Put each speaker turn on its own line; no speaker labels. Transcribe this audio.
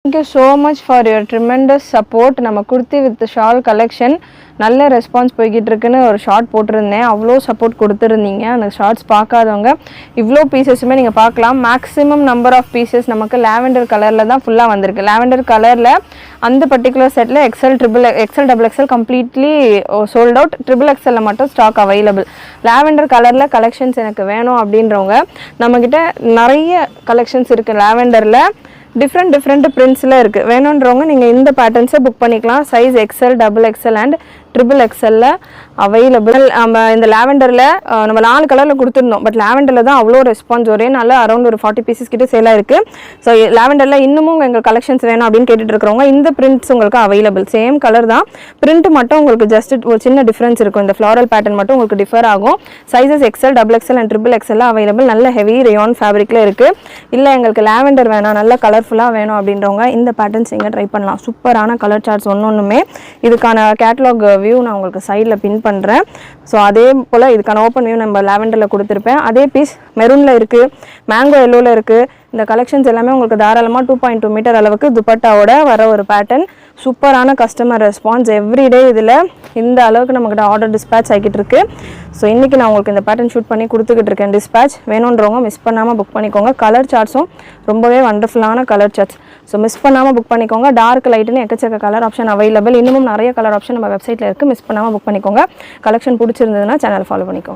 Thank you so much for your tremendous support. நம்ம kurti with shawl collection நல்ல response போய்கிட்டு இருக்குன்னு ஒரு ஷார்ட் போட்டிருந்தேன். அவ்வளோ சப்போர்ட் கொடுத்துருந்தீங்க. அந்த ஷார்ட்ஸ் பார்க்காதவங்க இவ்வளோ பீசஸுமே நீங்கள் பார்க்கலாம். மேக்ஸிமம் நம்பர் ஆஃப் பீசஸ் நமக்கு லாவெண்டர் கலரில் தான் ஃபுல்லாக வந்திருக்கு. லாவெண்டர் கலரில் அந்த பர்டிகுலர் செட்டில் XL double XL completely sold out. Triple எக்ஸலில் மட்டும் ஸ்டாக் அவைலபிள். லாவெண்டர் கலரில் கலெக்ஷன்ஸ் எனக்கு வேணும் அப்படின்றவங்க நம்மக்கிட்ட நிறைய கலெக்ஷன்ஸ் இருக்குது. லாவெண்டரில் டிஃப்ரெண்ட் பிரிண்ட்ஸில் இருக்குது. வேணுன்றவங்க நீங்கள் இந்த பேட்டர்ன்ஸை புக் பண்ணிக்கலாம். Size XL, double XL and triple எக்ஸலில் அவைலபிள். நம்ம இந்த லாவெண்டரில் நம்ம 4 கலரில் கொடுத்துருந்தோம். பட் லாவெண்டரில் தான் அவ்வளோ ரெஸ்பான்ஸ் ஒரே நாளில் அரௌண்ட் ஒரு 40 பீசஸ் கிட்ட சேலாக இருக்குது. ஸோ லாவெண்டரில் இன்னமும் எங்கள் கலெக்ஷன்ஸ் வேணும் அப்படின்னு கேட்டுட்டு இருக்கிறவங்க இந்த பிரிண்ட்ஸ் உங்களுக்கு அவைலபிள். சேம் கலர் தான், பிரிண்ட் மட்டும் உங்களுக்கு ஜஸ்ட் ஒரு சின்ன டிஃப்ரென்ஸ் இருக்கும். இந்த ஃப்ளாரல் பேட்டர்ன் மட்டும் உங்களுக்கு டிஃபர் ஆகும். Sizes XL, double XL and triple XL available. நல்ல ஹெவி ரேயான் ஃபேப்ரிக்கில் இருக்குது. இல்லை எங்களுக்கு லாவெண்டர் வேணாம், நல்ல கலர்ஃபுல்லாக வேணும் அப்படின்றவங்க இந்த பேட்டர்ன்ஸ் நீங்கள் ட்ரை பண்ணலாம். சூப்பரான கலர் சார்ட்ஸ் ஒன்றுமே. இதுக்கான கேட்லாக் வியூ நான் உங்களுக்கு சைடில் பின் பண்ணுறேன். ஸோ அதே போல் இதுக்கான ஓப்பன் வியூ நம்ம லாவெண்டரில் கொடுத்துருப்பேன். அதே பீஸ் மெரூனில் இருக்குது, மேங்கோ எல்லோவில் இருக்குது. இந்த கலெக்ஷன்ஸ் எல்லாமே உங்களுக்கு தாராளமாக 2.2 மீட்டர் அளவுக்கு துப்பட்டாவோட வர ஒரு பேட்டர்ன். சூப்பரான கஸ்டமர் ரெஸ்பான்ஸ் எவ்ரிடே. இதில் இந்த அளவுக்கு நம்மக்கிட்ட ஆர்டர் டிஸ்பேட்ச் ஆகிட்டு இருக்கு. ஸோ இன்றைக்கி நான் உங்களுக்கு இந்த பேட்டர்ன் ஷூட் பண்ணி கொடுத்துக்கிட்டு இருக்கேன். டிஸ்பேட்ச் வேணுன்றவங்க மிஸ் பண்ணாமல் புக் பண்ணிக்கோங்க. கலர் சார்ட்ஸும் ரொம்பவே வண்டர்ஃபுல்லான கலர் சார்ட்ஸ். ஸோ மிஸ் பண்ணாமல் புக் பண்ணிக்கோங்க. டார்க் லைட்டுன்னு எக்கச்சக்க கலர் ஆப்ஷன் அவைலபிள். இன்னமும் நிறைய கலர் ஆப்ஷன் நம்ம வெப்சைட்டில் இருக்குது. மிஸ் பண்ணாமல் புக் பண்ணிக்கோங்க. கலெக்ஷன் பிடிச்சிருந்ததுன்னா சேனல் ஃபாலோ பண்ணிக்கோங்க.